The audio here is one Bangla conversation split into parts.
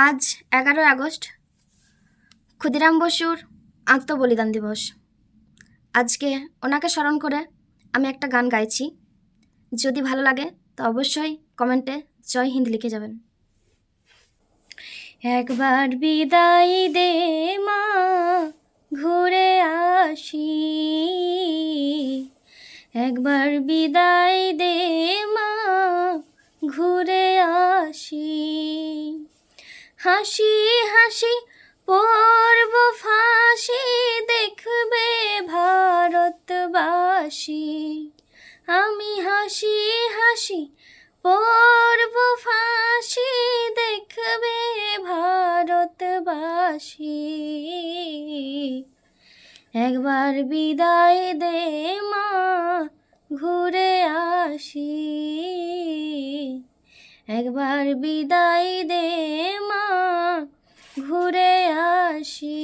আজ 11ই আগস্ট ক্ষুদিরাম বসুর আত্মবলিদান দিবস। আজকে ওনাকে স্মরণ করে আমি একটা গান গাইছি। যদি ভালো লাগে তো অবশ্যই কমেন্টে জয় হিন্দ লিখে যাবেন। একবার বিদায় দে মা, ঘুরে আসি। একবার বিদায় দে মা, ঘুরে আসি। হাসি হাসি পড়ব ফাঁসি, দেখবে ভারতবাসী। আমি হাসি হাসি পড়ব ফাঁসি, দেখবে ভারতবাসী। একবার বিদায় দে মা, ঘুরে আসি। একবার বিদায় দে মা, ঘুরে আসি।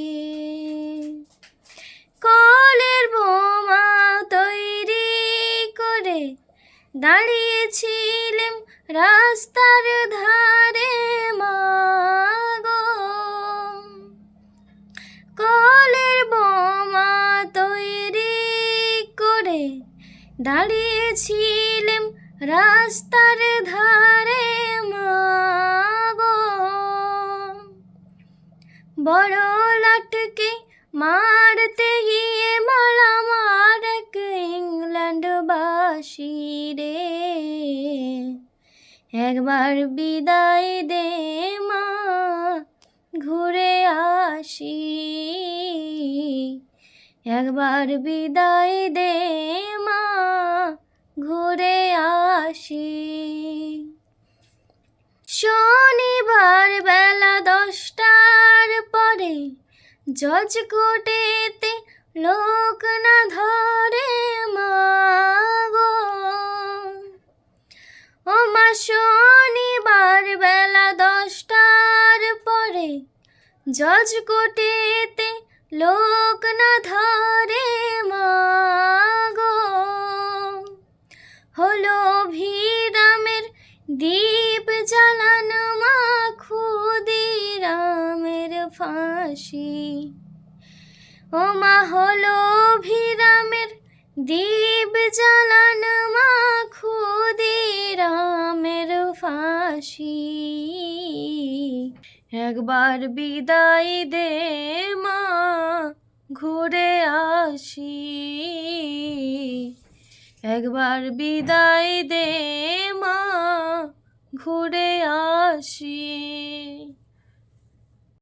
কলের বোমা তৈরি করে দাঁড়িয়েছিলাম রাস্তার ধারে মা গো। কলের বোমা তৈরি করে দাঁড়িয়েছিলাম রাস্তার ধারে মা গো। বড় লাটকে মারতে গিয়ে মালা মার এক ইংল্যান্ডবাসী রে। একবার বিদায় দে মা, ঘুরে আসি। একবার বিদায় দে মা, ঘুরে আসি। শনিবার বেলা 10টার পরে জজ কোর্টেতে লোক না ধরে মা গো। ও মা, শনিবার বেলা 10টার পরে জজ কোর্টেতে লোক না ধরে মা গো। হলো অভিরামের দীপ জ্বালানো মা, ক্ষুদিরামের ফাঁসি। ও মা, হলো অভিরামের দীপ জ্বালানো মা, ক্ষুদিরামের ফাঁসি। একবার বিদায় দে মা, ঘুরে আসি। একবার বিদায় দে মা, ঘুরে আসি।